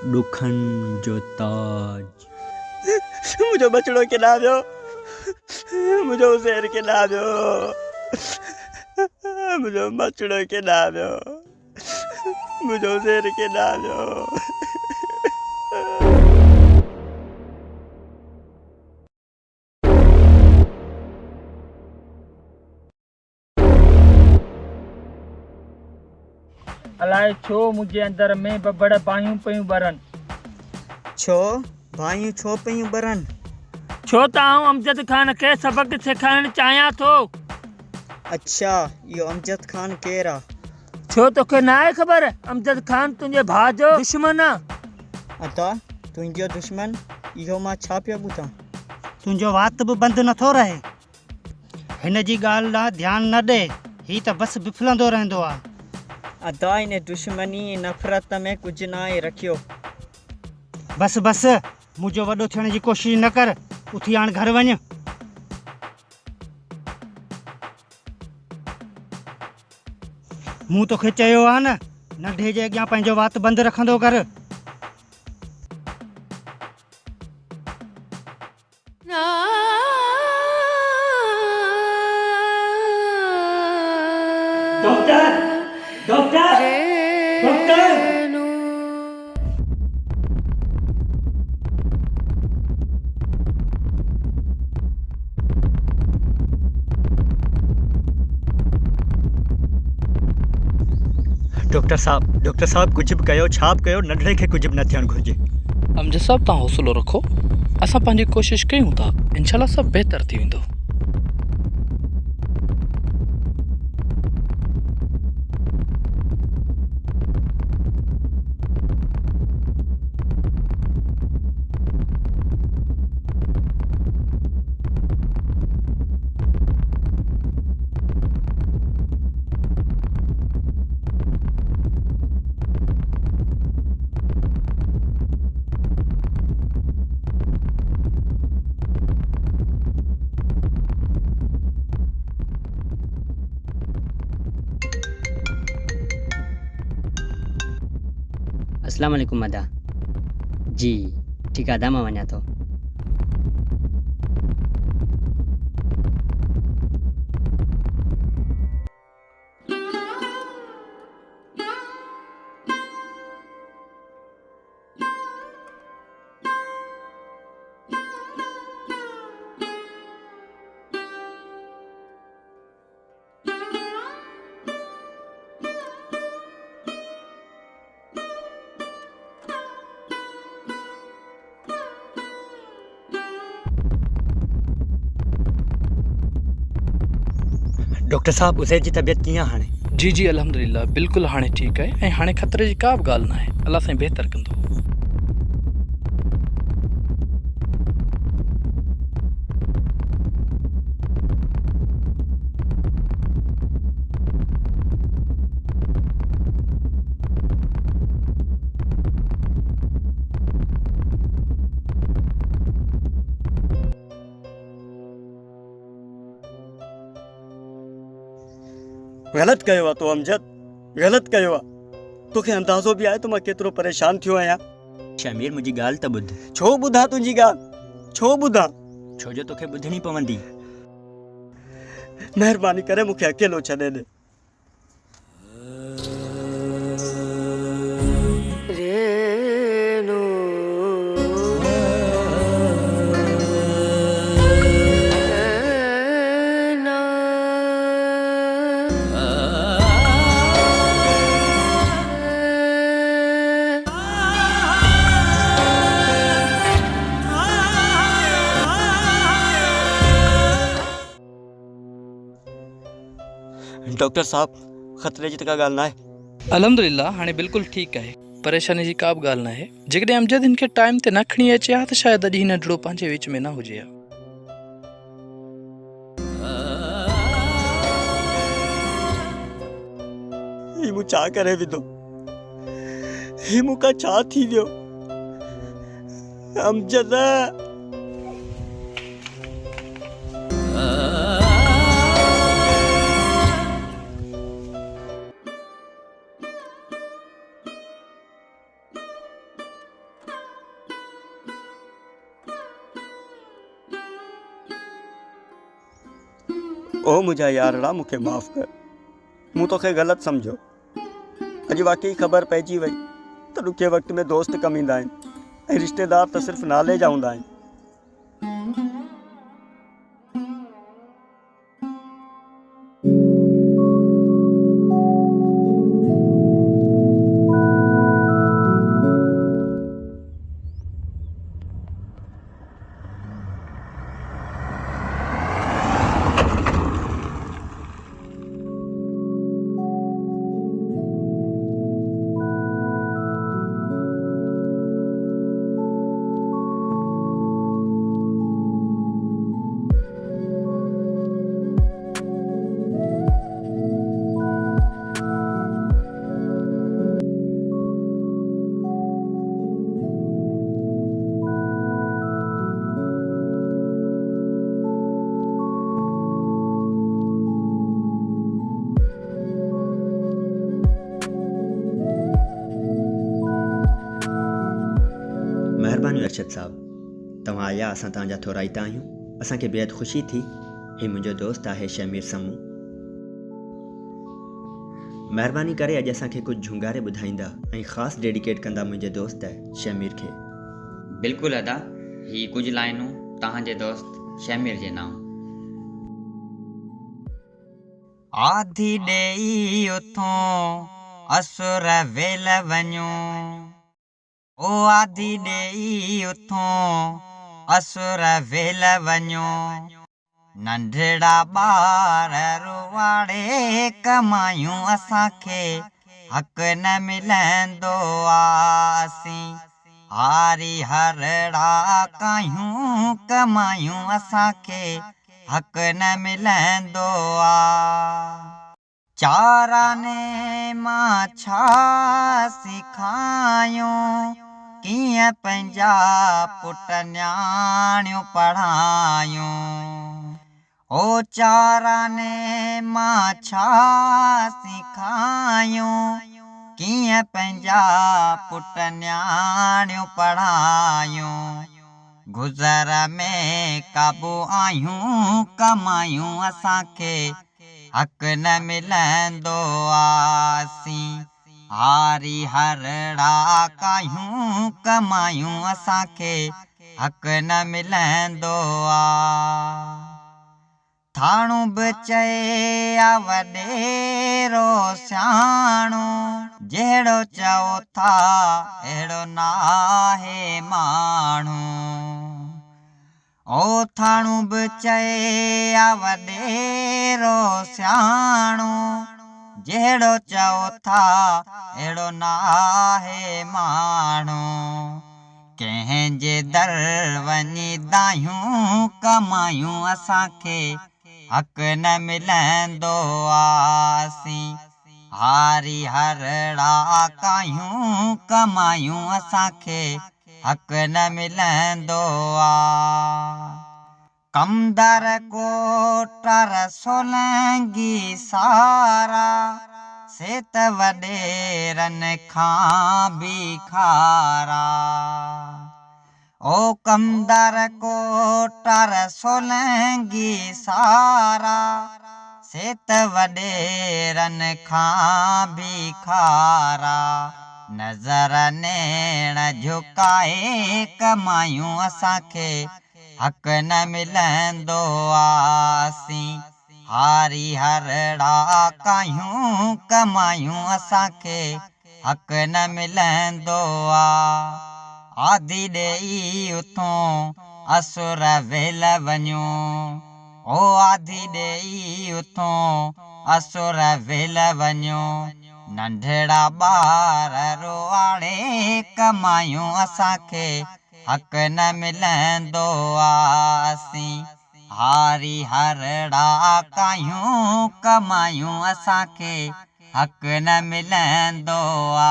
दुखन जो ताज। मुझे बचड़ों के ना दो, मुझे उसेर के ना दो, मुझे बचड़ों के ना दो, मुझे उसेर के ना दो। अलाए छो मुझे अंदर में बड़ा बायूं पयूं बरन। छो भाइयों छो पयूं बरन। छो त आऊं अमजद खान खे सबक सेखारण चाहियां थो। अच्छा यो अमजद खान केर आ? छो तोखे ना आहे ख़बर अमजद खान तुंहिंजे भाउ जो दुश्मन आहे। अता तुंहिंजो दुश्मन? इहो मां छा पियो ॿुधां? तुंहिंजो वात बि बंदि नथो रहे। हिन जी ॻाल्हि ॾांहुं ध्यानु न ॾे, ही त बसि बिफलंदो रहंदो आहे। अदा इन दुश्मनी नफ़रत में कुझु न आहे रखियो। बस बस मुंहिंजो वॾो थियण जी कोशिशि न कर, उथी हाणे घर वञ। मूं तोखे चयो आहे न, नंढे जे अॻियां पंहिंजो वात बंदि रखंदो कर। Doctor doctor doctor. डॉक्टर साहब कुछ भी कयो, छा बि कयो, नंढड़े खे कुछ भी न थियणु घुरिजे। अमजद साहब तव्हां हौसलो रखो, असां पंहिंजी कोशिश कयूं था, इंशाल्लाह सभु बहितर थी वेंदो। अस्सलाम वालेकुम अदा जी। ठीक है अदा, मां वञा थो। डॉक्टर साहब उज़ैर जी तबीयत कीअं हाणे? जी जी अल्हम्दुलिल्लाह बिल्कुलु हाणे ठीकु आहे ऐं हाणे ख़तरे जी का बि ॻाल्हि न आहे। अलाह साईं बहितर कंदो। ग़लति कयो आहे तो अमजद, ग़लति कयो आहे। तोखे अंदाज़ो बि आहे त मां केतिरो परेशान थियो आहियां। शमीर मुंहिंजी ॻाल्हि त ॿुध। छो ॿुधां तुंहिंजी ॻाल्हि, छो ॿुधां? छो जो तोखे ॿुधणी पवंदी। महिरबानी करे मूंखे अकेलो छॾे ॾे। डॉक्टर साहब ख़तरे जी त का ॻाल्हि न आहे। अल्हम्दुलिल्लाह हाणे बिल्कुलु ठीकु आहे, परेशानी जी का बि ॻाल्हि न आहे। जेकॾहिं अमजद हिन खे टाइम ते न खणी अचे हा त शायदि अॼु हिन नंढड़ो पंहिंजे विच में न हुजे हा। ही मूं छा करे विधो, ही मूंखां छा थी वियो? अमजद ओ मुंहिंजा यारड़ा मूंखे माफ़ कर, मूं तोखे ग़लति सम्झो। अॼु वाकई ख़बर पइजी वई त ॾुखे वक़्त में दोस्त कमु ईंदा आहिनि ऐं रिश्तेदार त सिर्फ़ु नाले जा हूंदा आहिनि। महिरबानी अरशद साहब, तव्हां आया, असां तव्हांजा थोराइता आहियूं। असांखे बेहद ख़ुशी थी। ही मुंहिंजो दोस्त आहे शमीर समू। महिरबानी करे अॼु असांखे कुझु झुंगारे ॿुधाईंदा ऐं ख़ासि डेडिकेट कंदा मुंहिंजे दोस्त शमीर खे। बिल्कुलु अदा, ही कुझु लाइनूं तव्हांजे दोस्त शमीर जे नाम। आधी ॾेई उथूं असुर वेल वञूं, ओ आधी ॾेई उथूं असुर वेल वञूं, नंढड़ा ॿार रुवाड़े कमायूं, असांखे हक़ न मिलंदो आसीं, हारी हरड़ा कायूं कमायूं, असांखे हक़ न मिलंदो आ। चाराने मां छा सिखायूं, कीअं पंहिंजा पुट न्याणियूं पढ़ायूं, ओ चाराने मां छा सिखायूं, कीअं पंहिंजा पुट न्याणियूं पढ़ायूं, गुज़र में काबू आहियूं कमायूं, असांखे हक़ न मिलंदो आसीं, हारी हरड़ा कायूं कमायूं, असांखे हक़ न मिलंदो आ। थाणू बि चए आ वॾेरो सियाणो, जहिड़ो चओ था अहिड़ो नाहे माण्हू, ओ थाणू बि चए आ वॾेरो सियाणो, जहिड़ो चओ था अहिड़ो नाहे माण्हू, कंहिंजे दर वञी दायूं कमायूं, असांखे हक़ न मिलंदो आसीं, हारी हरड़ा कायूं कमायूं, असांखे हक़ न मिलंदो आ। कमदार कोटर सोलंगी सारा, से त वॾेरनि खां बि खारा, ओ कमदार कोटर सोलंगी सारा, से त वॾेरनि खां बि खारा, नज़र नेण झुकाए कमायूं, असांखे हक़ न मिलंदो आसीं, हारी हरड़ा कायूं कमायूं, असांखे हक़ न मिलंदो आ। आधी ॾेई उथूं असुर वेल वञूं, ओ आधी ॾेई उथूं असुर वेल वञूं, नंढड़ा ॿार रुवाड़े कमायूं, असांखे हक़ न मिलंदो आसीं, हारी हरड़ा कायूं कमायूं, असांखे हक़ न मिलंदो आ।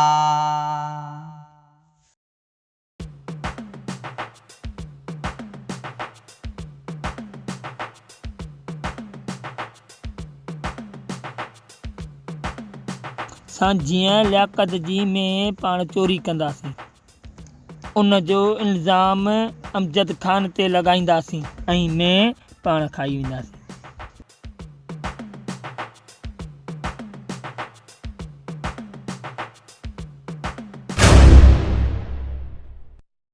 असां जीअं लियाकत जी में पाण चोरी कंदासीं, उन जो इल्ज़ाम अमजद ख़ान ते लॻाईंदासीं ऐं में पाण खाई वेंदासीं।